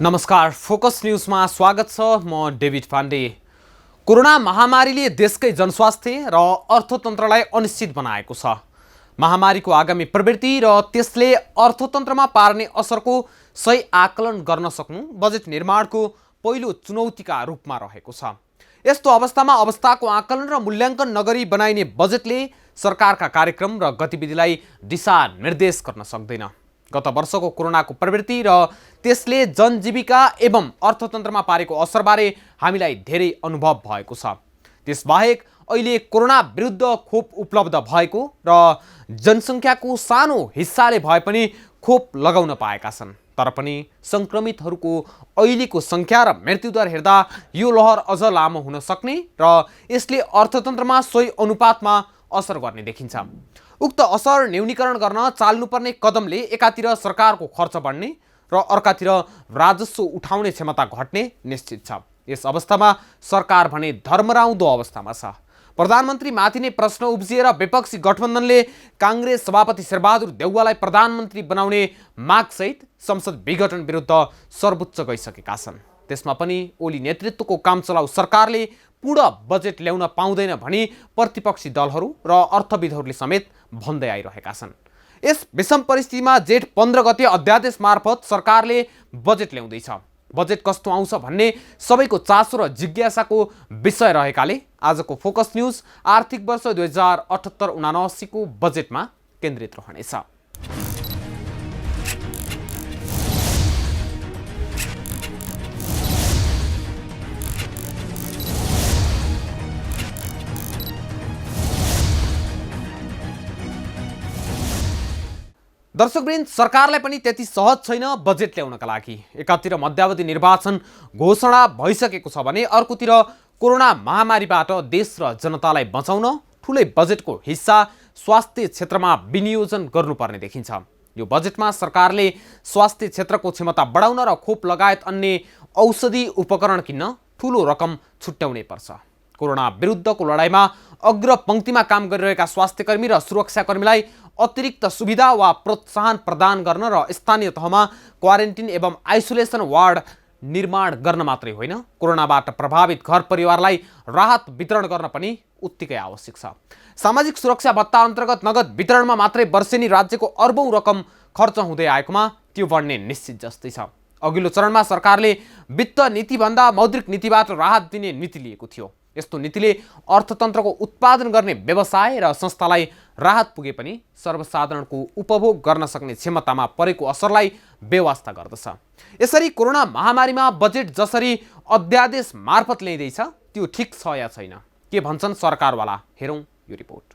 नमस्कार, फोकस न्यूजमा स्वागत छ। म डेभिड पाण्डे। कोरोना महामारीले देशकै जनस्वास्थ्य र अर्थतन्त्रलाई अनिश्चित बनाएको छ। महामारीको आगामी प्रवृत्ति र त्यसले अर्थतन्त्रमा पार्ने असरको सही आकलन गर्न सक्नु बजेट निर्माणको पहिलो चुनौतीका रूपमा रहेको छ। यस्तो अवस्थामा अवस्थाको आकलन र मूल्याङ्कन नगरी बनाइने बजेटले सरकारका कार्यक्रम र गतिविधिलाई दिशानिर्देश गर्न सक्दैन। गत वर्षको कोरोनाको प्रवृत्ति र त्यसले जनजीविका एवं अर्थतन्त्रमा पारेको असरबारे हामीलाई धेरै अनुभव भएको छ। त्यसबाहेक अहिले कोरोना विरुद्ध खोप उपलब्ध भएको र जनसङ्ख्याको सानो हिस्साले भए पनि खोप लगाउन पाएका छन्। तर पनि सङ्क्रमितहरूको अहिलेको सङ्ख्या र मृत्युदर हेर्दा यो लहर अझ लामो हुन सक्ने र यसले अर्थतन्त्रमा सोही अनुपातमा असर गर्ने देखिन्छ। उक्त असर न्यूनीकरण गर्न चाल्नुपर्ने कदमले एकातिर सरकारको खर्च बढ्ने र अर्कातिर राजस्व उठाउने क्षमता घट्ने निश्चित छ। यस अवस्थामा सरकार भने धर्मराउँदो अवस्थामा छ। प्रधानमन्त्रीमाथि नै प्रश्न उब्जिएर विपक्षी गठबन्धनले काङ्ग्रेस सभापति शेरबहादुर देउवालाई प्रधानमन्त्री बनाउने मागसहित संसद विघटन विरुद्ध सर्वोच्च गइसकेका छन्। त्यसमा पनि ओली नेतृत्वको काम चलाउ सरकारले पूर्ण बजेट ल्याउन पाउँदैन भनी प्रतिपक्षी दलहरू र अर्थविदहरूले समेत भन्दै आइरहेका छन्। यस विषम परिस्थितिमा जेठ 15 गते अध्यादेश मार्फत सरकारले बजेट ल्याउँदैछ। बजेट कस्तो आउँछ भन्ने सबैको चासो र जिज्ञासाको विषय रहेकाले आजको फोकस न्यूज आर्थिक वर्ष 2078-79 को बजेटमा केन्द्रित रहनेछ। दर्शकवृन्द, सरकारलाई पनि त्यति सहज छैन बजेट ल्याउनका लागि। एकातिर मध्यावधि निर्वाचन घोषणा भइसकेको छ भने अर्कोतिर कोरोना महामारीबाट देश र जनतालाई बचाउन ठुलै बजेटको हिस्सा स्वास्थ्य क्षेत्रमा विनियोजन गर्नुपर्ने देखिन्छ। यो बजेटमा सरकारले स्वास्थ्य क्षेत्रको क्षमता बढाउन र खोप लगायत अन्य औषधि उपकरण किन्न ठुलो रकम छुट्याउनै पर्छ। कोरोना विरुद्धको लडाइँमा अग्रपङ्क्तिमा काम गरिरहेका स्वास्थ्यकर्मी र सुरक्षाकर्मीलाई अतिरिक्त सुविधा वा प्रोत्साहन प्रदान गर्न र स्थानीय तहमा क्वारेन्टिन एवं आइसोलेसन वार्ड निर्माण गर्न मात्रै होइन, कोरोनाबाट प्रभावित घर परिवारलाई राहत वितरण गर्न पनि उत्तिकै आवश्यक छ। सामाजिक सुरक्षा भत्ता अन्तर्गत नगद वितरणमा मात्रै वर्षेनी राज्यको अर्बौं रकम खर्च हुँदै आएकोमा त्यो बढ्ने निश्चित जस्तै छ। अघिल्लो चरणमा सरकारले वित्त नीतिभन्दा मौद्रिक नीतिबाट राहत दिने नीति लिएको थियो। यस्तो नीतिले अर्थतन्त्रको उत्पादन गर्ने व्यवसाय र संस्थालाई राहत पुगे पनि सर्वसाधारणको उपभोग गर्न सक्ने क्षमतामा परेको असरलाई बेवास्ता गर्दछ। यसरी कोरोना महामारीमा बजेट जसरी अध्यादेश मार्फत ल्याइँदैछ त्यो ठिक छ या छैन, के भन्छन् सरकारवाला, हेरौँ यो रिपोर्ट।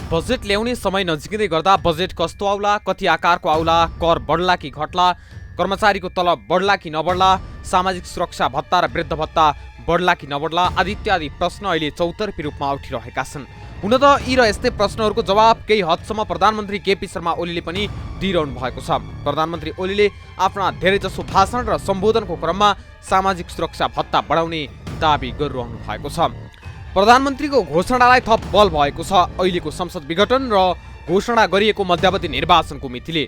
बजेट ल्याउने समय नजिकै गर्दा बजेट कस्तो आउला, कति आकारको आउला, कर बढ्ला कि घट्ला, कर्मचारीको तलब बढ्ला कि नबढ्ला, सामाजिक सुरक्षा भत्ता र वृद्ध भत्ता बढ्ला कि नबढ्ला आदि इत्यादि प्रश्न अहिले चौतर्फी रूपमा उठिरहेका छन्। हुन त यी र यस्तै प्रश्नहरूको जवाब केही हदसम्म प्रधानमन्त्री केपी शर्मा ओलीले पनि दिइरहनु भएको छ। प्रधानमन्त्री ओलीले आफ्ना धेरैजसो भाषण र सम्बोधनको क्रममा सामाजिक सुरक्षा भत्ता बढाउने दाबी गरिरहनु भएको छ। प्रधानमन्त्रीको घोषणालाई थप बल भएको छ अहिलेको संसद विघटन र घोषणा गरिएको मध्यावधि निर्वाचनको मितिले।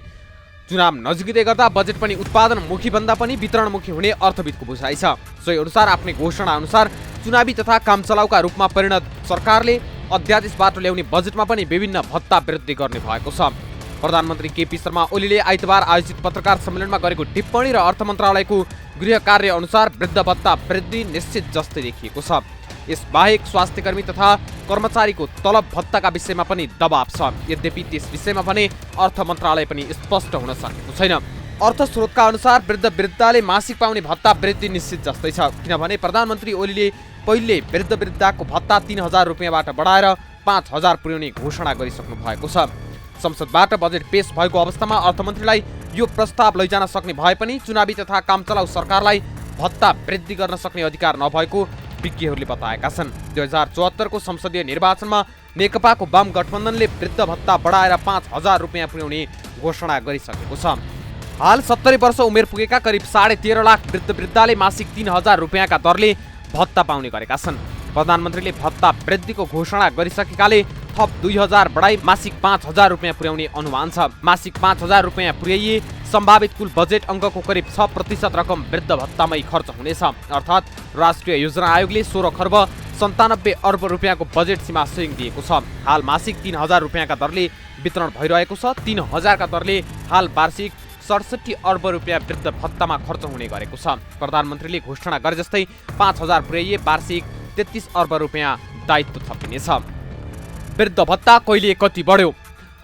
चुनाव नजिकै गर्दा बजेट पनि उत्पादनमुखी भन्दा पनि वितरणमुखी हुने अर्थविदको बुझाइ छ। सोही अनुसार आफ्नै घोषणा अनुसार चुनावी तथा कामचलाउका रूपमा परिणत सरकारले अध्यादेशबाट ल्याउने बजेटमा पनि विभिन्न भत्ता वृद्धि गर्ने भएको छ। प्रधानमन्त्री केपी शर्मा ओलीले आइतबार आयोजित पत्रकार सम्मेलनमा गरेको टिप्पणी र अर्थ मन्त्रालयको गृह कार्य अनुसार वृद्ध भत्ता वृद्धि निश्चित जस्तै देखिएको छ। यसबाहेक स्वास्थ्यकर्मी तथा कर्मचारीको तलब भत्ताका विषयमा पनि दबाब छ। यद्यपि त्यस विषयमा भने अर्थ मन्त्रालय पनि स्पष्ट हुन सकेको छैन। अर्थ स्रोतका अनुसार वृद्ध-वृद्धाले मासिक पाउने भत्ता वृद्धि निश्चित जस्तै छ, किनभने प्रधानमन्त्री ओलीले पहिले वृद्ध-वृद्धाको भत्ता 3000 रुपियाँबाट बढाएर 5000 पुर्याउने घोषणा गरिसक्नु भएको छ। संसदबाट बजेट पेश भएको अवस्थामा अर्थमन्त्रीलाई यो प्रस्ताव लैजान सक्ने भए पनि चुनावी तथा कामचलाउ सरकारलाई भत्ता वृद्धि गर्न सक्ने अधिकार नभएको विज्ञहरूले बताएका छन्। 2074 को संसदीय निर्वाचनमा नेकपाको वाम गठबन्धनले वृद्ध भत्ता बढाएर 5000 रुपियाँ पुर्याउने घोषणा गरिसकेको छ। हाल 70 वर्ष उमेर पुगेका करिब 13.5 लाख वृद्ध-वृद्धाले मासिक 3,000 रुपियाँका दरले भत्ता पाउने गरेका छन्। प्रधानमन्त्रीले भत्ता वृद्धिको घोषणा गरिसकेकाले थप 2,000 बढाई मासिक 5,000 रुपियाँ पुर्याउने अनुमान छ। मासिक 5,000 रुपियाँ पुर्याइए सम्भावित कुल बजेट अङ्कको करिब 6% रकम वृद्ध भत्तामै खर्च हुनेछ। अर्थात् राष्ट्रिय योजना आयोगले 16 खर्ब 97 अर्ब रुपियाँको बजेट सीमा स्वयं दिएको छ। हाल मासिक 3,000 रुपियाँका दरले वितरण भइरहेको छ। 3,000 का दरले हाल वार्षिक 67 अर्ब रुपियाँ वृद्ध भत्तामा खर्च हुने गरेको छ। प्रधानमन्त्रीले घोषणा गरे जस्तै 5,000 पुर्याइए वार्षिक 33 अर्ब रुपियाँ दायित्व थपिनेछ। वृद्ध भत्ता कहिले कति बढ्यो?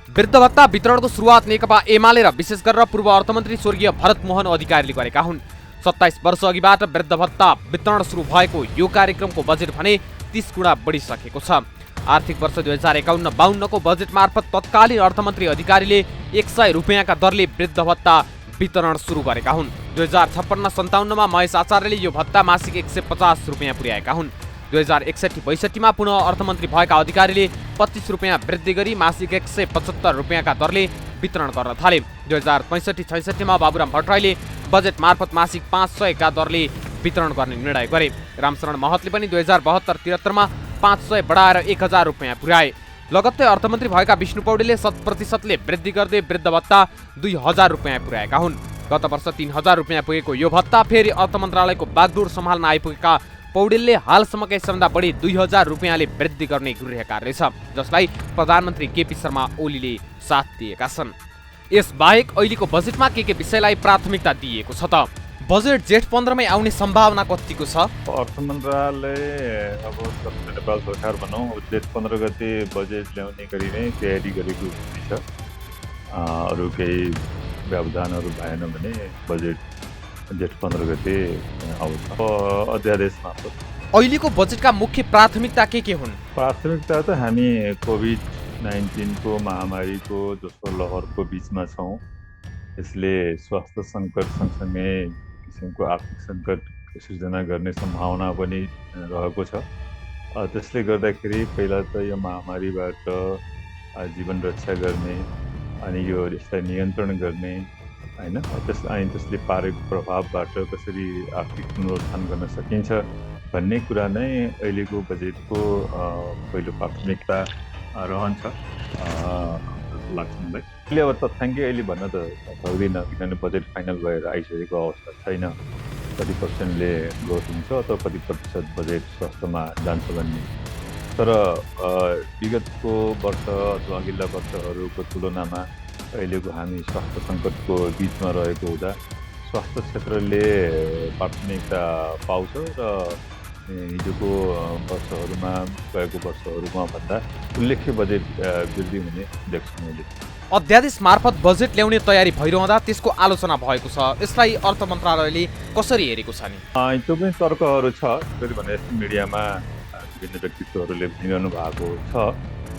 वृद्ध भत्ता वितरणको सुरुवात नेकपा एमाले र विशेष गरेर पूर्व अर्थमन्त्री स्वर्गीय भरत मोहन अधिकारीले गरेका हुन्। 27 वर्ष अघिबाट वृद्ध भत्ता वितरण सुरु भएको यो कार्यक्रमको बजेट भने 30 गुणा बढिसकेको छ। आर्थिक वर्ष 2051-52 को बजेट मार्फत तत्कालीन अर्थमन्त्री अधिकारीले 100 रुपियाँका दरले वृद्ध भत्ता वितरण सुरु गरेका हुन्। 2056-57 मा महेश आचार्यले यो भत्ता मासिक 150 रुपियाँ पुर्याएका हुन्। 2061-62 मा पुनः अर्थमन्त्री भएका अधिकारीले 25 रुपियाँ वृद्धि गरी मासिक 175 रुपियाँका दरले वितरण गर्न थाले। 2065-66 मा बाबुराम भट्टराईले बजेट मार्फत मासिक 500 का दरले वितरण गर्ने निर्णय गरे। रामशरण महतले पनि 2072-73 मा 500 बढाएर 1,000 रुपियाँ पुर्याए। लगत्तै अर्थमन्त्री भएका विष्णु पौडेलले 100%ले वृद्धि गर्दै वृद्ध भत्ता 2,000 रुपियाँ पुर्याएका हुन्। गत वर्ष 3,000 रुपियाँ पुगेको यो भत्ता फेरि अर्थ मन्त्रालयको बागडोर सम्हाल्न आइपुगेका पौडेलले हालसम्मकै सबभन्दा बढी 2,000 रुपियाँले वृद्धि गर्ने गृह कार्य छ, जसलाई प्रधानमन्त्री केपी शर्मा ओलीले साथ दिएका छन्। यसबाहेक अहिलेको बजेटमा के विषयलाई प्राथमिकता दिएको छ त? बजेट जेठ 15 मै आउने सम्भावना कतिको छ? अर्थ मन्त्रालय अब नेपाल सरकार भनौँ जेठ 15 गते बजेट ल्याउने गरी नै तयारी गरेको छ। अरू केही व्यवधानहरू भएन भने बजेट जेठ 15 गते आउँछ अध्यादेश मार्फत। अहिलेको बजेटका मुख्य प्राथमिकता के हुन्? प्राथमिकता त हामी कोभिड-19 को महामारीको दोस्रो लहरको बिचमा छौँ। यसले स्वास्थ्य सङ्कट सँगसँगै किसिमको आर्थिक सङ्कट सृजना गर्ने सम्भावना पनि रहेको छ। त्यसले गर्दाखेरि पहिला त यो महामारीबाट जीवन रक्षा गर्ने अनि यसलाई नियन्त्रण गर्ने हैन, अनि त्यसले पारेको प्रभावबाट कसरी आर्थिक पुनरुत्थान गर्न सकिन्छ भन्ने कुरा नै अहिलेको बजेटको पहिलो प्राथमिकता रहन्छ लाग्छ मलाई। अहिले अब तथ्याङ्कै अहिले भन्न त सक्दिनँ, किनभने बजेट फाइनल भएर आइसकेको अवस्था छैन। कति पर्सेन्टले ग्रोथ हुन्छ अथवा कति प्रतिशत बजेट स्वास्थ्यमा जान्छ भन्ने। तर विगतको वर्ष अथवा अघिल्ला वर्षहरूको तुलनामा अहिलेको हामी स्वास्थ्य सङ्कटको बिचमा रहेको हुँदा स्वास्थ्य क्षेत्रले प्राथमिकता पाउँछ र हिजोको वर्षहरूमा गएको वर्षहरूमा भन्दा उल्लेख्य बजेट वृद्धि हुने देख्छु मैले। अध्यादेश मार्फत बजेट ल्याउने तयारी भइरहँदा त्यसको आलोचना भएको छ। यसलाई अर्थ मन्त्रालयले कसरी हेरेको छ नि? त्यो पनि तर्कहरू छ, जसरी भने मिडियामा विभिन्न व्यक्तित्वहरूले भनिरहनु भएको छ।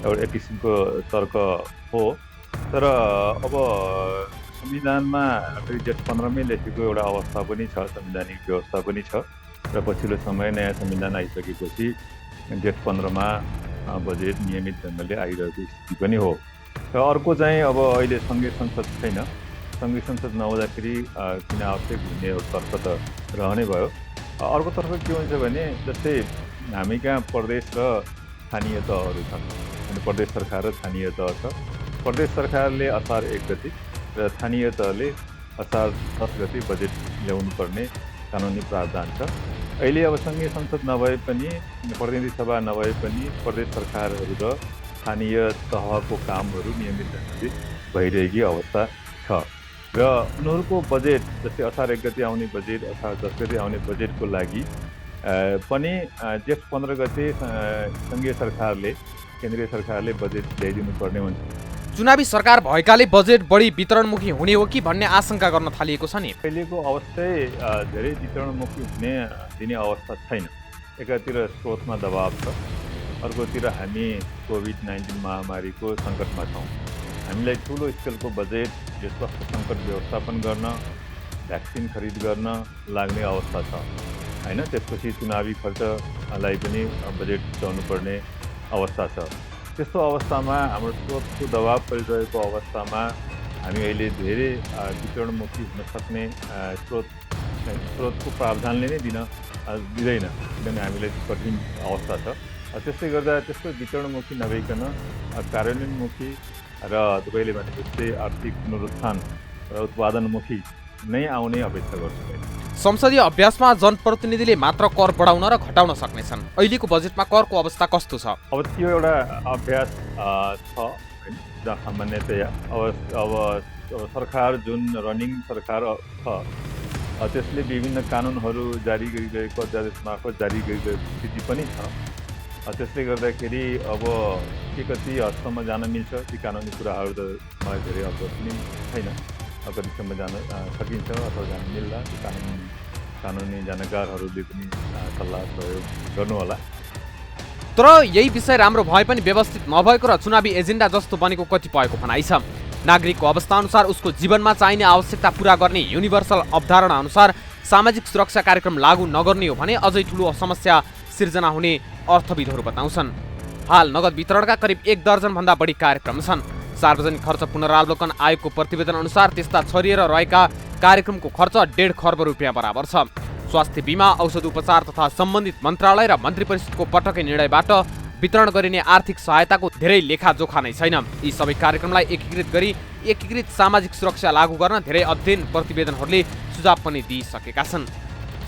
एउटा एक किसिमको तर्क हो, तर अब संविधानमा जेठ 15 मै लेखेको एउटा अवस्था पनि छ, संवैधानिक व्यवस्था पनि छ र पछिल्लो समय नयाँ संविधान आइसकेपछि जेठ 15 मा बजेट नियमित ढङ्गले आइरहेको स्थिति पनि हो। र अर्को चाहिँ अब अहिले सङ्घीय संसद छैन, सङ्घीय संसद नहुँदाखेरि किन आवश्यक भन्ने तर्क त रहनै भयो। अर्को तर्फ के हुन्छ भने जस्तै हामी कहाँ प्रदेश र स्थानीय तहहरू छन्, अनि प्रदेश सरकार र स्थानीय तह छ। प्रदेश सरकारले असार 1 गते र स्थानीय तहले असार 10 गते बजेट ल्याउनु पर्ने कानुनी प्रावधान छ। अहिले अब सङ्घीय संसद नभए पनि, प्रतिनिधि सभा नभए पनि प्रदेश सरकारहरू र स्थानीय तहको कामहरू नियमित ढङ्गले भइरहेकी अवस्था छ र उनीहरूको बजेट जस्तै असार 1 गते आउने बजेट, असार 10 गते आउने बजेटको लागि पनि जेठ 15 गते सङ्घीय सरकारले, केन्द्रीय सरकारले बजेट ल्याइदिनु पर्ने हुन्छ। चुनावी सरकार भएकाले बजेट बढी वितरणमुखी हुने हो कि भन्ने आशंका गर्न थालिएको छ नि? अहिलेको अवस्था धेरै वितरणमुखी दिने अवस्था छैन। एकातिर स्रोतमा दबाव छ, अर्कोतिर हामी कोभिड-19 महामारीको सङ्कटमा छौँ। हामीलाई ठुलो स्केलको बजेट यो स्वास्थ्य सङ्कट व्यवस्थापन गर्न, भ्याक्सिन खरिद गर्न लाग्ने अवस्था छ हैन। त्यसपछि चुनावी खर्चलाई पनि बजेट जुटाउनु पर्ने अवस्था छ। त्यस्तो अवस्थामा हाम्रो स्रोतको दबाव परिरहेको अवस्थामा हामी अहिले धेरै वितरणमुखी हुन सक्ने स्रोतको प्रावधानले नै दिँदैन, किनभने हामीलाई कठिन अवस्था छ। त्यसले गर्दा त्यस्तो वितरणमुखी नभइकन कार्यान्वयनमुखी र तपाईँले भने जस्तै आर्थिक पुनरुत्थान र उत्पादनमुखी नै आउने अपेक्षा गर्छु। संसदीय अभ्यासमा जनप्रतिनिधिले मात्र कर बढाउन र घटाउन सक्नेछन्। अहिलेको बजेटमा करको अवस्था कस्तो छ? अब त्यो एउटा अभ्यास छ हैन, सामान्यतया अब सरकार जुन रनिङ सरकार छ त्यसले विभिन्न कानुनहरू जारी गरिरहेको, अध्यादेश मार्फत जारी गरिरहेको स्थिति पनि छ। त्यसले गर्दाखेरि अब के कति हदसम्म जान मिल्छ ती कानुनी कुराहरू त मलाई धेरै अवगत पनि छैन। कतिसम्म जान सकिन्छ अथवा जान मिल्ला, कानुनी जानकारहरूले पनि सल्लाह सहयोग गर्नुहोला। तर यही विषय राम्रो भए पनि व्यवस्थित नभएको र चुनावी एजेन्डा जस्तो बनेको कतिपयको भनाइ छ। नागरिकको अवस्था अनुसार उसको जीवनमा चाहिने आवश्यकता पूरा गर्ने युनिभर्सल अवधारणा अनुसार सामाजिक सुरक्षा कार्यक्रम लागू नगर्ने हो भने अझै ठूलो समस्या सिर्जना हुने अर्थविदहरू बताउँछन्। हाल नगद वितरणका करिब 1 दर्जनभन्दा बढी कार्यक्रम छन्। सार्वजनिक खर्च पुनरावलोकन आयोगको प्रतिवेदन अनुसार त्यस्ता छरिएर रहेका कार्यक्रमको खर्च 1.5 खर्ब रुपियाँ बराबर छ। स्वास्थ्य बीमा, औषध उपचार तथा सम्बन्धित मन्त्रालय र मन्त्री परिषदको पटकै निर्णयबाट वितरण गरिने आर्थिक सहायताको धेरै लेखाजोखा नै छैन। यी सबै कार्यक्रमलाई एकीकृत गरी एकीकृत सामाजिक सुरक्षा लागू गर्न धेरै अध्ययन प्रतिवेदनहरूले सुझाव पनि दिइसकेका छन्।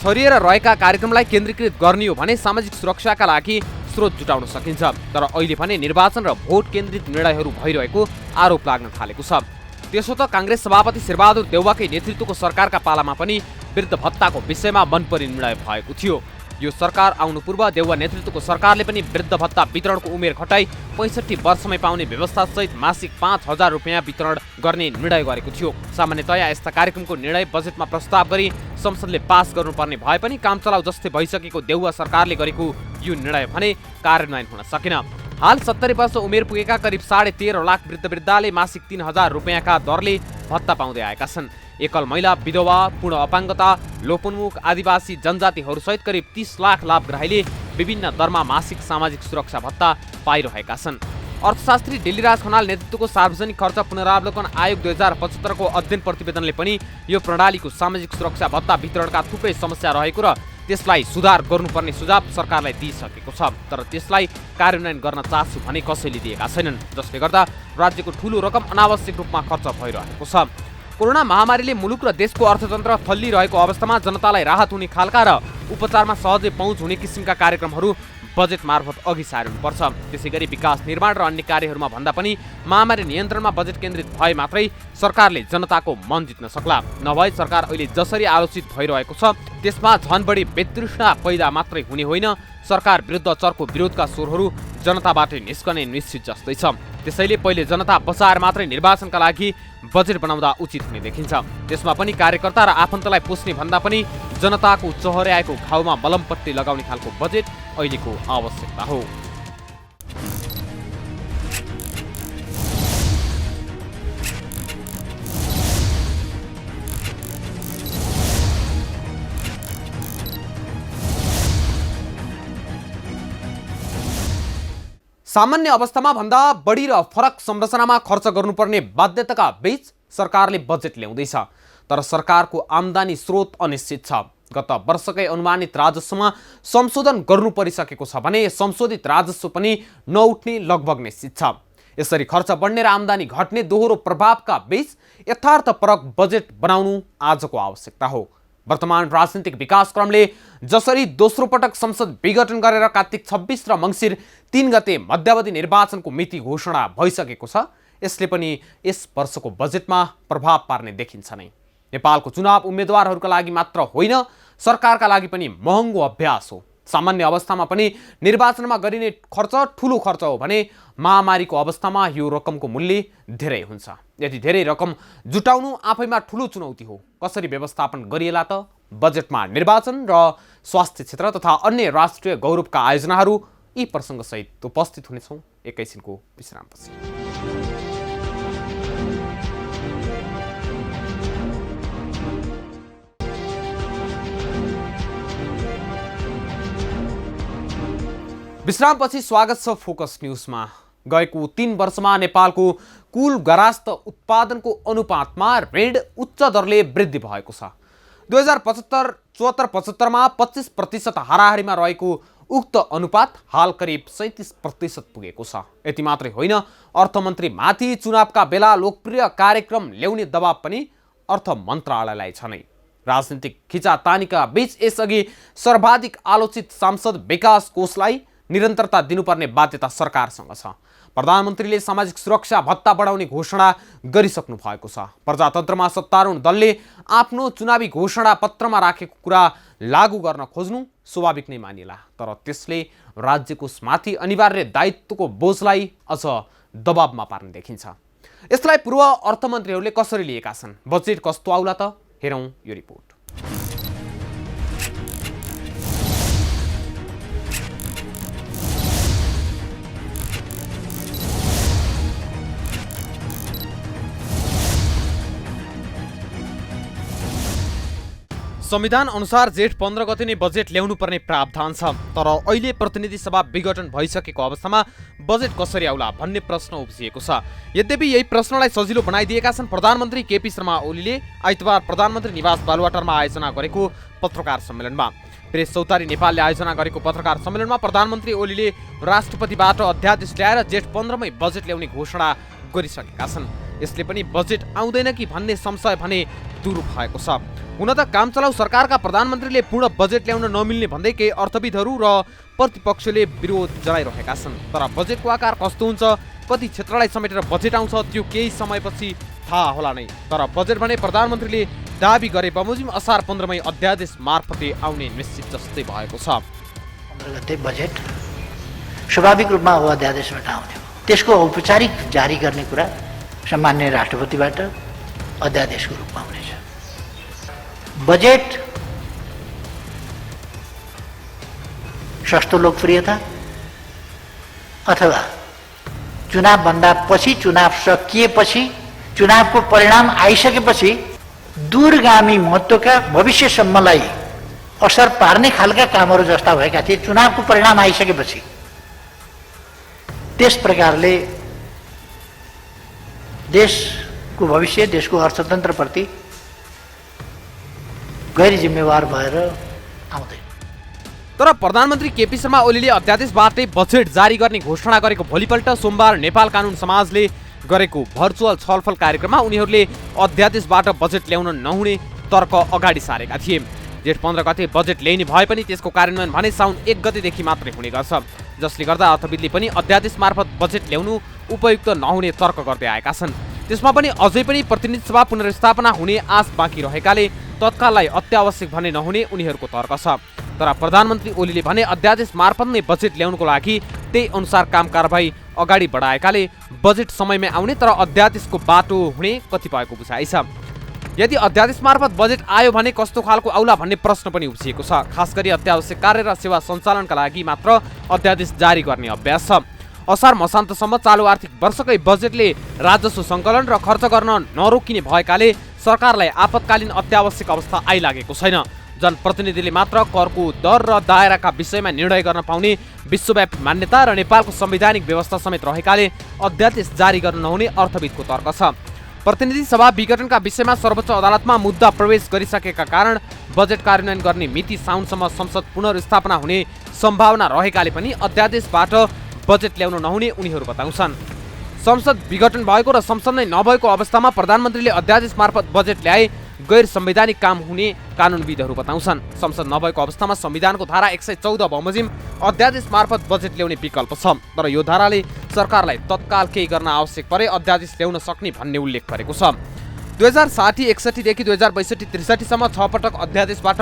छरिएर रहेका कार्यक्रमलाई केन्द्रीकृत गर्ने हो भने सामाजिक सुरक्षाका लागि स्रोत जुटाउन सकिन्छ। तर अहिले भने निर्वाचन र भोट केन्द्रित निर्णयहरू भइरहेको आरोप लाग्न थालेको छ। त्यसो त काङ्ग्रेस सभापति शेरबहादुर देउवाकै नेतृत्वको सरकारका पालामा पनि वृद्ध भत्ताको विषयमा मनपरी निर्णय भएको थियो। यो सरकार आउनु पूर्व देउवा नेतृत्वको सरकारले पनि वृद्ध भत्ता वितरणको उमेर घटाई 65 वर्षमै पाउने व्यवस्थासहित मासिक 5,000 रुपियाँ वितरण गर्ने निर्णय गरेको थियो। सामान्यतया यस्ता कार्यक्रमको निर्णय बजेटमा प्रस्ताव गरी संसदले पास गर्नुपर्ने भए पनि कामचलाउ जस्तै भइसकेको देउवा सरकारले गरेको यो निर्णय भने कार्यान्वयन हुन सकेन। हाल 70 वर्ष उमेर पुगेका करिब 13.5 लाख वृद्ध-वृद्धाले मासिक 3,000 रुपियाँका दरले भत्ता पाउँदै आएका छन्। एकल महिला, विधवा, पूर्ण अपाङ्गता, लोपोन्मुख, आदिवासी जनजातिहरूसहित करिब 30 लाख लाभग्राहीले विभिन्न दरमा मासिक सामाजिक सुरक्षा भत्ता पाइरहेका छन्। अर्थशास्त्री डेलीराज खनाल नेतृत्वको सार्वजनिक खर्च पुनरावलोकन आयोग 2075 को अध्ययन प्रतिवेदनले पनि यो प्रणालीको सामाजिक सुरक्षा भत्ता वितरणका थुप्रै समस्या रहेको र त्यसलाई सुधार गर्नुपर्ने सुझाव सरकारलाई दिइसकेको छ। तर त्यसलाई कार्यान्वयन गर्न चासो भने कसैले दिएका छैनन्, जसले गर्दा राज्यको ठूलो रकम अनावश्यक रूपमा खर्च भइरहेको छ। कोरोना महामारीले मुलुक र देशको अर्थतन्त्र थल्लिरहेको अवस्थामा जनतालाई राहत हुने खालका र उपचारमा सहजै पहुँच हुने किसिमका कार्यक्रमहरू बजेट मार्फत अघि सार्नुपर्छ। त्यसैगरी विकास निर्माण र अन्य कार्यहरूमा भन्दा पनि महामारी नियन्त्रणमा बजेट केन्द्रित भए मात्रै सरकारले जनताको मन जित्न सक्ला। नभए सरकार अहिले जसरी आलोचित भइरहेको छ त्यसमा झन बढी वितृष्णा पैदा मात्रै हुने होइन, सरकार विरुद्ध चर्को विरोधका स्वरहरू जनताबाटै निस्कने निश्चित जस्तै छ। त्यसैले पहिले जनता बचाएर मात्रै निर्वाचनका लागि बजेट बनाउँदा उचित हुने देखिन्छ। त्यसमा पनि कार्यकर्ता र आफन्तलाई पुस्ने भन्दा पनि जनताको चहर्याएको घाउमा मलमपट्टी लगाउने खालको बजेट अहिलेको आवश्यकता हो। सामान्य अवस्थामा भन्दा बढी र फरक संरचनामा खर्च गर्नुपर्ने बाध्यताका बीच सरकारले बजेट ल्याउँदैछ। तर सरकारको आम्दानी स्रोत अनिश्चित छ। गत वर्षकै अनुमानित राजस्वमा संशोधन गर्नु परिसकेको छ भने संशोधित राजस्व पनि नउठ्ने लगभग निश्चित छ। यसरी खर्च बढ्ने र आम्दानी घट्ने दोहोरो प्रभावका बीच यथार्थपरक बजेट बनाउनु आजको आवश्यकता हो। वर्तमान राजनीतिक विकास क्रमले जसरी दोस्रो पटक संसद विघटन गरेर कार्तिक 26 र मङ्सिर 3 गते मध्यावधि निर्वाचनको मिति घोषणा भइसकेको छ, यसले पनि यस वर्षको बजेटमा प्रभाव पार्ने देखिन्छ नै। नेपालको चुनाव उम्मेदवारहरूका लागि मात्र होइन, सरकारका लागि पनि महँगो अभ्यास हो। सामान्य अवस्थामा पनि निर्वाचनमा गरिने खर्च ठूलो खर्च हो भने महामारीको अवस्थामा यो रकमको मूल्य धेरै हुन्छ। यति धेरै रकम जुटाउनु आफैमा ठूलो चुनौती हो। कसरी व्यवस्थापन गरिएला त? बजेटमा निर्वाचन र स्वास्थ्य क्षेत्र तथा अन्य राष्ट्रिय गौरवका आयोजनाहरू यी प्रसङ्गसहित उपस्थित हुनेछौँ एकैछिनको विश्रामपछि। विश्रामपछि स्वागत छ फोकस न्यूजमा। गएको 3 वर्षमा नेपालको कुल गरास्त उत्पादनको अनुपातमा ऋण उच्च दरले वृद्धि भएको छ। 2074-75मा 25% हाराहारीमा रहेको उक्त अनुपात हाल करिब 37% पुगेको छ। यति मात्रै होइन, अर्थमन्त्रीमाथि चुनावका बेला लोकप्रिय कार्यक्रम ल्याउने दबाब पनि अर्थ मन्त्रालयलाई छ नै। राजनीतिक खिचातानीका बीच यसअघि सर्वाधिक आलोचित सांसद विकास कोषलाई निरन्तरता दिनुपर्ने बाध्यता सरकारसँग छ। प्रधानमन्त्रीले सामाजिक सुरक्षा भत्ता बढाउने घोषणा गरिसक्नु भएको छ। प्रजातन्त्रमा सत्तारूढ दलले आफ्नो चुनावी घोषणा पत्रमा राखेको कुरा लागू गर्न खोज्नु स्वाभाविक नै मानिला, तर त्यसले राज्यको माथि अनिवार्य दायित्वको बोझलाई अझ दबावमा पार्ने देखिन्छ। यसलाई पूर्व अर्थमन्त्रीहरूले कसरी लिएका छन्? बजेट कस्तो आउला त? हेरौँ यो रिपोर्ट। संविधान अनुसार जेठ 15 गते नै बजेट ल्याउनु पर्ने प्रावधान छ, तर अहिले प्रतिनिधि सभा विघटन भइसकेको अवस्थामा बजेट कसरी आउला भन्ने प्रश्न उब्जिएको छ। यद्यपि यही प्रश्नलाई सजिलो बनाइदिएका छन् प्रधानमन्त्री केपी शर्मा ओलीले आइतबार प्रधानमन्त्री निवास बालुवाटारमा आयोजना गरेको पत्रकार सम्मेलनमा। प्रेस चौतारी नेपालले आयोजना गरेको पत्रकार सम्मेलनमा प्रधानमन्त्री ओलीले राष्ट्रपतिबाट अध्यादेश ल्याएर जेठ 15 मै बजेट ल्याउने घोषणा गरिसकेका छन्। यसले पनि बजेट आउँदैन कि भन्ने संशय भने दूर भएको छ। हुन त कामचलाउ सरकारका प्रधानमन्त्रीले पूर्ण बजेट ल्याउन नमिल्ने भन्दै केही अर्थविदहरू र प्रतिपक्षले विरोध जनाइरहेका छन्। तर बजेटको आकार कस्तो हुन्छ, कति क्षेत्रलाई समेटेर बजेट आउँछ त्यो केही समयपछि थाहा होला नै। तर बजेट भने प्रधानमन्त्रीले दाबी गरे बमोजिम असार 15 मै अध्यादेश मार्फतै आउने निश्चित जस्तै भएको छ। 15 गते बजेट स्वाभाविक रूपमा हो अध्यादेशबाट आउने हो। त्यसको औपचारिक जारी गर्ने कुरा सामान्य राष्ट्रपतिबाट अध्यादेशको रूपमा हुनेछ। बजेट सस्तो लोकप्रियता अथवा चुनावभन्दा पछि, चुनाव सकिएपछि, चुनावको परिणाम आइसकेपछि दूरगामी महत्त्वका भविष्यसम्मलाई असर पार्ने खालका कामहरू जस्ता भएका थिए चुनावको परिणाम आइसकेपछि। त्यस प्रकारले देशको भविष्य, देशको अर्थतन्त्रप्रति गैर जिम्मेवार भएर आउँदैन। तर प्रधानमन्त्री केपी शर्मा ओलीले अध्यादेशबाटै बजेट जारी गर्ने घोषणा गरेको भोलिपल्ट सोमबार नेपाल कानुन समाजले गरेको भर्चुअल छलफल कार्यक्रममा उनीहरूले अध्यादेशबाट बजेट ल्याउन नहुने तर्क अगाडि सारेका थिए। जेठ 15 गते बजेट ल्याइने भए पनि त्यसको कार्यान्वयन भने साउन 1 गतेदेखि मात्रै हुने गर्छ, जसले गर्दा अर्थविदले पनि अध्यादेश मार्फत बजेट ल्याउनु उपयुक्त नहुने तर्क गर्दै आएका छन्। त्यसमा पनि अझै पनि प्रतिनिधि सभा पुनर्स्थापना हुने आश बाँकी रहेकाले तत्काललाई अत्यावश्यक भने नहुने उनीहरूको तर्क छ। तर प्रधानमन्त्री ओलीले भने अध्यादेश मार्फत नै बजेट ल्याउनुको लागि त्यही अनुसार काम कारबाही अगाडि बढाएकाले बजेट समयमै आउने तर अध्यादेशको बाटो हुने कतिपयको बुझाइ छ। यदि अध्यादेश मार्फत बजेट आयो भने कस्तो खालको आउला भन्ने प्रश्न पनि उब्जिएको छ। खास गरी अत्यावश्यक कार्य र सेवा सञ्चालनका लागि मात्र अध्यादेश जारी गर्ने अभ्यास छ। असार मसान्तसम्म चालु आर्थिक वर्षकै बजेटले राजस्व सङ्कलन र खर्च गर्न नरोकिने भएकाले सरकारलाई आपतकालीन अत्यावश्यक अवस्था आइलागेको छैन। जनप्रतिनिधिले मात्र करको दर र दायराका विषयमा निर्णय गर्न पाउने विश्वव्यापी मान्यता र नेपालको संवैधानिक व्यवस्था समेत रहेकाले अध्यादेश जारी गर्न नहुने अर्थविदको तर्क छ। प्रतिनिधि सभा विघटनका विषयमा सर्वोच्च अदालतमा मुद्दा प्रवेश गरिसकेका कारण बजेट कार्यान्वयन गर्ने मिति साउनसम्म संसद पुनर्स्थापना हुने सम्भावना रहेकाले पनि अध्यादेशबाट बजेट ल्याउन नहुने उनीहरू बताउँछन्। संसद विघटन भएको र संसद नै नभएको अवस्थामा प्रधानमन्त्रीले अध्यादेश मार्फत बजेट ल्याए गैर संवैधानिक काम हुने कानुनविदहरू बताउँछन्। संसद नभएको अवस्थामा संविधानको धारा 114 बमोजिम अध्यादेश मार्फत बजेट ल्याउने विकल्प छ, तर यो धाराले सरकारलाई तत्काल केही गर्न आवश्यक परे अध्यादेश ल्याउन सक्ने भन्ने उल्लेख गरेको छ। 2060-61 देखि 2062-63 सम्म 6 पटक अध्यादेशबाट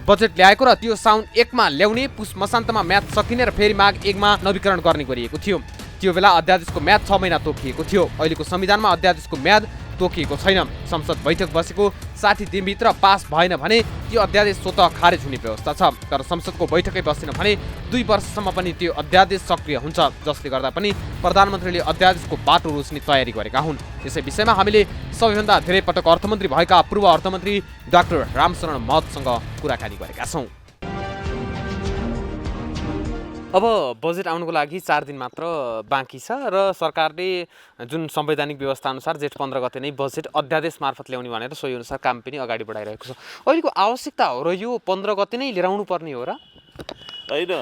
बजेट ल्याएको र त्यो साउन 1 मा ल्याउने, पुस मसान्तमा म्याद सकिने र फेरि माघ 1 मा नवीकरण गर्ने गरिएको थियो। त्यो बेला अध्यादेशको म्याद 6 महिना तोकिएको थियो। अहिलेको संविधानमा अध्यादेशको म्याद तोकिएको छैन। संसद बैठक बसेको 60 दिनभित्र पास भएन भने त्यो अध्यादेश स्वतः खारेज हुने व्यवस्था छ। तर संसदको बैठकै बसेन भने 2 वर्षसम्म पनि त्यो अध्यादेश सक्रिय हुन्छ, जसले गर्दा पनि प्रधानमन्त्रीले अध्यादेशको बाटो रोज्ने तयारी गरेका हुन्। यसै विषयमा हामीले सबैभन्दा धेरै पटक अर्थमन्त्री भएका पूर्व अर्थमन्त्री डाक्टर रामशरण महतसँग कुराकानी गरेका छौँ। अब बजेट आउनुको लागि 4 दिन मात्र बाँकी छ र सरकारले जुन संवैधानिक व्यवस्था अनुसार जेठ 15 गते नै बजेट अध्यादेश मार्फत ल्याउने भनेर सोही अनुसार काम पनि अगाडि बढाइरहेको छ। अहिलेको आवश्यकता हो र यो 15 गते नै लिएर आउनु पर्ने हो र? होइन,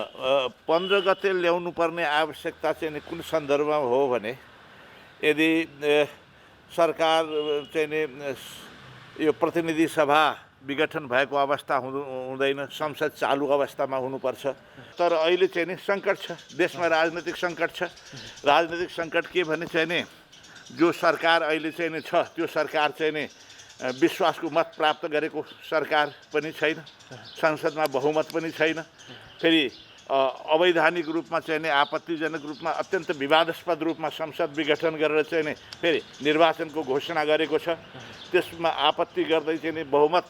15 गते ल्याउनु पर्ने आवश्यकता चाहिँ कुन सन्दर्भमा हो भने यदि सरकार चाहिँ यो प्रतिनिधि सभा विघटन भएको अवस्था हुँदैन, संसद चालु अवस्थामा हुनुपर्छ। तर अहिले चाहिँ नि सङ्कट छ, देशमा राजनीतिक सङ्कट छ। राजनीतिक सङ्कट के भने चाहिँ नि जो सरकार अहिले चाहिँ नि छ त्यो सरकार चाहिँ नि विश्वासको मत प्राप्त गरेको सरकार पनि छैन, संसदमा बहुमत पनि छैन। फेरि अवैधानिक रूपमा चाहिँ नि आपत्तिजनक रूपमा अत्यन्त विवादास्पद रूपमा संसद विघटन गरेर चाहिँ नि फेरि निर्वाचनको घोषणा गरेको छ। त्यसमा आपत्ति गर्दै चाहिँ नि बहुमत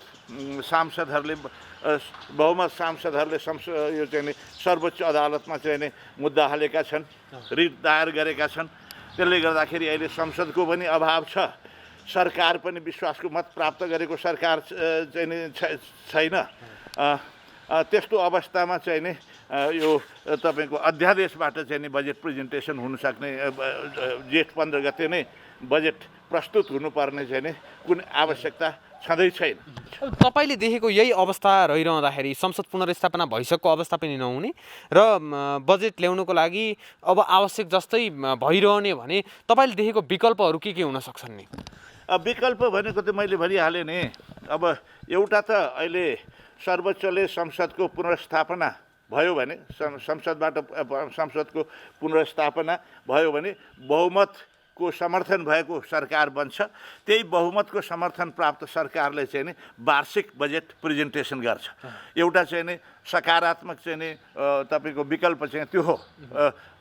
सांसदहरूले यो चाहिँ नि सर्वोच्च अदालतमा चाहिँ नि मुद्दा हालेका छन्, रिट दायर गरेका छन्। त्यसले गर्दाखेरि अहिले संसदको पनि अभाव छ, सरकार पनि विश्वासको मत प्राप्त गरेको सरकार चाहिँ नि छैन। त्यस्तो अवस्थामा चाहिँ नि यो तपाईँको अध्यादेशबाट चाहिँ नि बजेट प्रेजेन्टेसन हुनसक्ने, जेठ 15 गते नै बजेट प्रस्तुत हुनुपर्ने चाहिँ नि कुन आवश्यकता छँदै छैन। तपाईँले देखेको यही अवस्था रहिरहँदाखेरि संसद पुनर्स्थापना भइसकेको अवस्था पनि नहुने र बजेट ल्याउनुको लागि अब आवश्यक जस्तै भइरहने भने तपाईँले देखेको विकल्पहरू के हुन सक्छन् नि? विकल्प भनेको त मैले भनिहालेँ नि। अब एउटा त अहिले सर्वोच्चले संसदको पुनर्स्थापना भयो भने, संसदको पुनर्स्थापना भयो भने बहुमतको समर्थन भएको सरकार बन्छ। त्यही बहुमतको समर्थन प्राप्त सरकारले चाहिँ नि वार्षिक बजेट प्रेजेन्टेसन गर्छ। एउटा चाहिँ नि सकारात्मक चाहिँ नि तपाईँको विकल्प चाहिँ त्यो हो।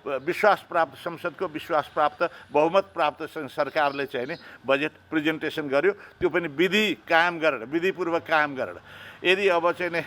विश्वास प्राप्त, संसदको विश्वास प्राप्त बहुमत प्राप्त सरकारले चाहिँ नि बजेट प्रेजेन्टेसन गर्यो, त्यो पनि विधि कायम गरेर, विधिपूर्वक कायम गरेर। यदि अब चाहिँ नि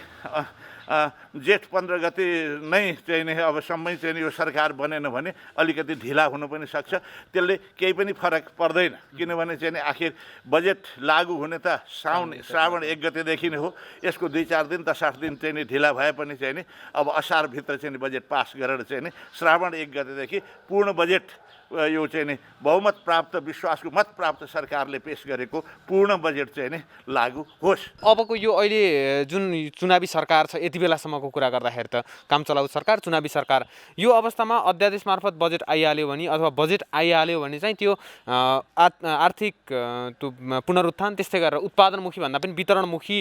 जेठ 15 गते नै चाहिँ नि अब समय चाहिँ यो सरकार बनेन भने अलिकति ढिला हुन पनि सक्छ। त्यसले केही पनि फरक पर्दैन, किनभने चाहिँ नि आखिर बजेट लागू हुने त श्रावण 1 गतेदेखि नै हो। यसको 2-4 दिन 10-8 दिन चाहिँ नि ढिला भए पनि चाहिँ नि अब असारभित्र चाहिँ नि बजेट पास गरेर चाहिँ नि श्रावण 1 गतेदेखि पूर्ण बजेट यो चाहिँ नि बहुमत प्राप्त, विश्वासको मत प्राप्त सरकारले पेश गरेको पूर्ण बजेट चाहिँ नि लागू होस्। अबको यो अहिले जुन चुनावी सरकार छ, यति बेलासम्मको कुरा गर्दाखेरि त काम चलाउ सरकार, चुनावी सरकार, यो अवस्थामा अध्यादेश मार्फत बजेट आइहाल्यो भने अथवा बजेट आइहाल्यो भने चाहिँ त्यो आर्थिक त्यो पुनरुत्थान, त्यस्तै गरेर उत्पादनमुखी भन्दा पनि वितरणमुखी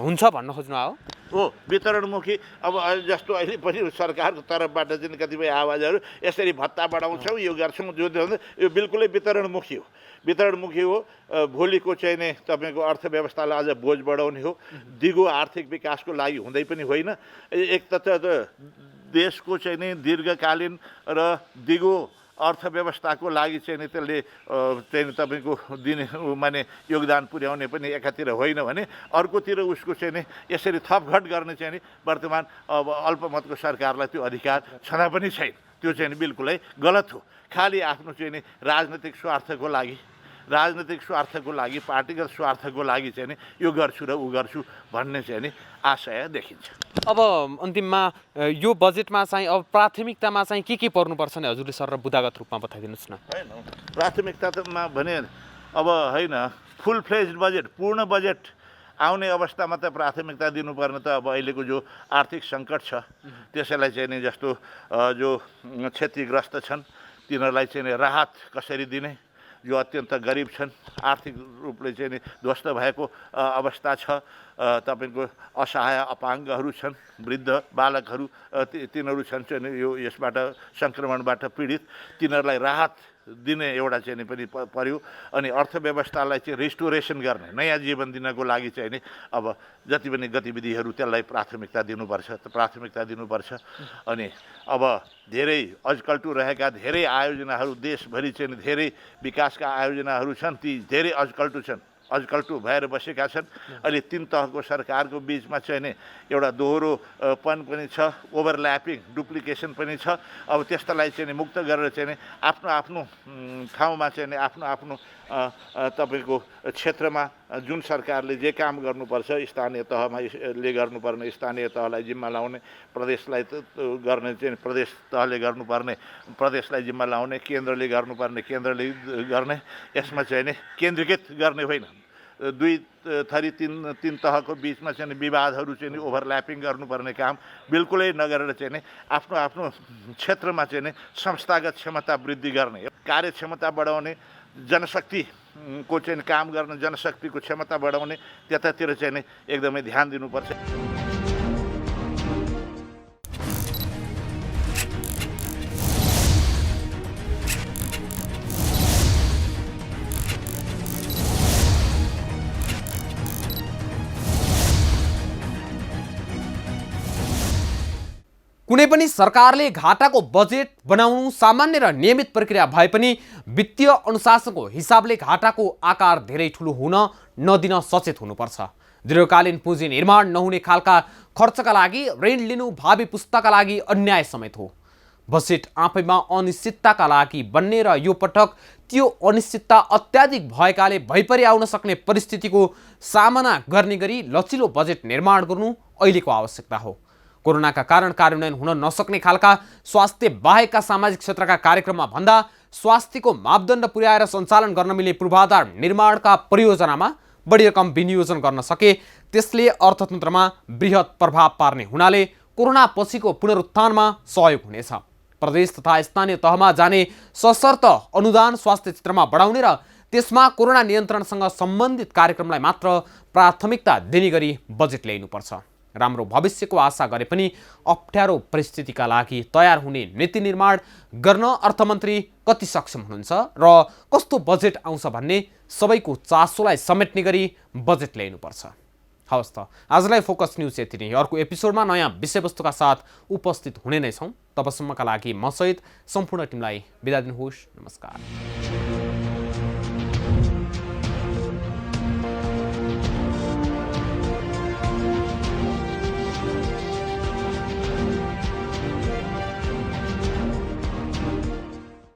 हुन्छ भन्न खोज्नु हो। वितरणमुखी अब जस्तो अहिले पनि सरकारको तर्फबाट चाहिँ कतिपय आवाजहरू यसरी भत्ता बढाउँछौँ, यो गर्छौँ, यो बिल्कुलै वितरणमुखी हो। वितरणमुखी हो। भोलिको चाहिँ नै तपाईँको अर्थव्यवस्थालाई अझ बोझ बढाउने हो, दिगो आर्थिक विकासको लागि हुँदै पनि होइन। एक त देशको चाहिँ नि दीर्घकालीन र दिगो अर्थव्यवस्थाको लागि चाहिँ नि त्यसले चाहिँ तपाईँको दिने माने योगदान पुर्याउने पनि एकातिर होइन भने अर्कोतिर उसको चाहिँ नि यसरी थपघट गर्ने चाहिँ नि वर्तमान अब अल्पमतको सरकारलाई त्यो अधिकार छँदा पनि छैन। त्यो चाहिँ नि बिल्कुलै गलत हो। खालि आफ्नो चाहिँ नि राजनीतिक स्वार्थको लागि, पार्टीगत स्वार्थको लागि चाहिँ नि यो गर्छु र ऊ गर्छु भन्ने चाहिँ नि आशय देखिन्छ। अब अन्तिममा यो बजेटमा चाहिँ अब प्राथमिकतामा चाहिँ के पर्नुपर्छ नि हजुरले सर र बुदागत रूपमा बताइदिनुहोस् न। होइन, प्राथमिकतामा भने अब होइन, फुल फ्लेज्ड बजेट, पूर्ण बजेट आउने अवस्थामा त प्राथमिकता दिनुपर्ने त अब अहिलेको जो आर्थिक सङ्कट छ त्यसैलाई चाहिँ नि जस्तो जो क्षतिग्रस्त छन् तिनीहरूलाई चाहिँ नि राहत कसरी दिने, जो अत्यन्त गरिब छन्, आर्थिक रूपले चाहिँ नि ध्वस्त भएको अवस्था छ, तपाईँको असहाय अपाङ्गहरू छन्, वृद्ध बालकहरू तिनीहरू छन् चाहिँ यो यसबाट सङ्क्रमणबाट पीडित, तिनीहरूलाई राहत दिने एउटा चाहिँ नि पनि पर्यो। अनि अर्थव्यवस्थालाई चाहिँ रिस्टोरेसन गर्ने, नयाँ जीवन दिनको लागि चाहिँ नि अब जति पनि गतिविधिहरू त्यसलाई प्राथमिकता दिनुपर्छ। अनि अब धेरै अजकल्टु रहेका धेरै आयोजनाहरू, देशभरि चाहिँ धेरै विकासका आयोजनाहरू छन्, ती धेरै अजकल्टु छन्, अजकल्टु भएर बसेका छन्। अहिले 3 तहको सरकारको बिचमा चाहिँ नि एउटा दोहोरोपन पनि छ, ओभरल्यापिङ डुप्लिकेसन पनि छ। अब त्यस्तालाई चाहिँ नि मुक्त गरेर चाहिँ नि आफ्नो आफ्नो ठाउँमा चाहिँ नि आफ्नो आफ्नो तपाईँको क्षेत्रमा जुन सरकारले जे काम गर्नुपर्छ स्थानीय तहमा ले गर्नुपर्ने स्थानीय तहलाई जिम्मा लाउने, प्रदेशलाई गर्ने चाहिँ प्रदेश तहले गर्नुपर्ने प्रदेशलाई जिम्मा लाउने, केन्द्रले गर्नुपर्ने केन्द्रले गर्ने, यसमा चाहिँ नि केन्द्रीकृत गर्ने होइन। 2 थरी 3 तहको बिचमा चाहिँ विवादहरू चाहिँ नि ओभरल्यापिङ गर्नुपर्ने काम बिल्कुलै नगरेर चाहिँ नि आफ्नो आफ्नो क्षेत्रमा चाहिँ नि संस्थागत क्षमता वृद्धि गर्ने, कार्यक्षमता बढाउने, जनशक्तिको चाहिँ काम गर्न जनशक्तिको क्षमता बढाउने, त्यतातिर चाहिँ नि एकदमै ध्यान दिनुपर्छ। कुनै पनि सरकारले घाटाको बजेट बनाउनु सामान्य र नियमित प्रक्रिया भए पनि वित्तीय अनुशासनको हिसाबले घाटाको आकार धेरै ठुलो हुन नदिन सचेत हुनुपर्छ। दीर्घकालीन पुँजी निर्माण नहुने खालका खर्चका लागि ऋण लिनु भावी पुस्ताका लागि अन्याय समेत हो। बजेट आफैमा अनिश्चितताका लागि बन्ने र यो पटक त्यो अनिश्चितता अत्याधिक भएकाले भइपरि आउन सक्ने परिस्थितिको सामना गर्ने गरी लचिलो बजेट निर्माण गर्नु अहिलेको आवश्यकता हो। कोरोनाका कारण कार्यान्वयन हुन नसक्ने खालका स्वास्थ्य बाहेकका सामाजिक क्षेत्रका कार्यक्रममा भन्दा स्वास्थ्यको मापदण्ड पुर्याएर सञ्चालन गर्न मिल्ने पूर्वाधार निर्माणका परियोजनामा बढी रकम विनियोजन गर्न सके त्यसले अर्थतन्त्रमा बृहत प्रभाव पार्ने हुनाले कोरोना पछिको पुनरुत्थानमा सहयोग हुनेछ। प्रदेश तथा स्थानीय तहमा जाने सशर्त अनुदान स्वास्थ्य क्षेत्रमा बढाउने र त्यसमा कोरोना नियन्त्रणसँग सम्बन्धित कार्यक्रमलाई मात्र प्राथमिकता दिने गरी बजेट ल्याइनुपर्छ। राम्रो भविष्यको आशा गरे पनि अप्ठ्यारो परिस्थितिका लागि तयार हुने नीति निर्माण गर्न अर्थमन्त्री कति सक्षम हुनुहुन्छ र कस्तो बजेट आउँछ भन्ने सबैको चासोलाई समेट्ने गरी बजेट ल्याइनुपर्छ। हवस् त, आजलाई फोकस न्युज यति नै। अर्को एपिसोडमा नयाँ विषयवस्तुका साथ उपस्थित हुने नै छौँ। तबसम्मका लागि म सहित सम्पूर्ण टिमलाई बिदा दिनुहोस्। नमस्कार।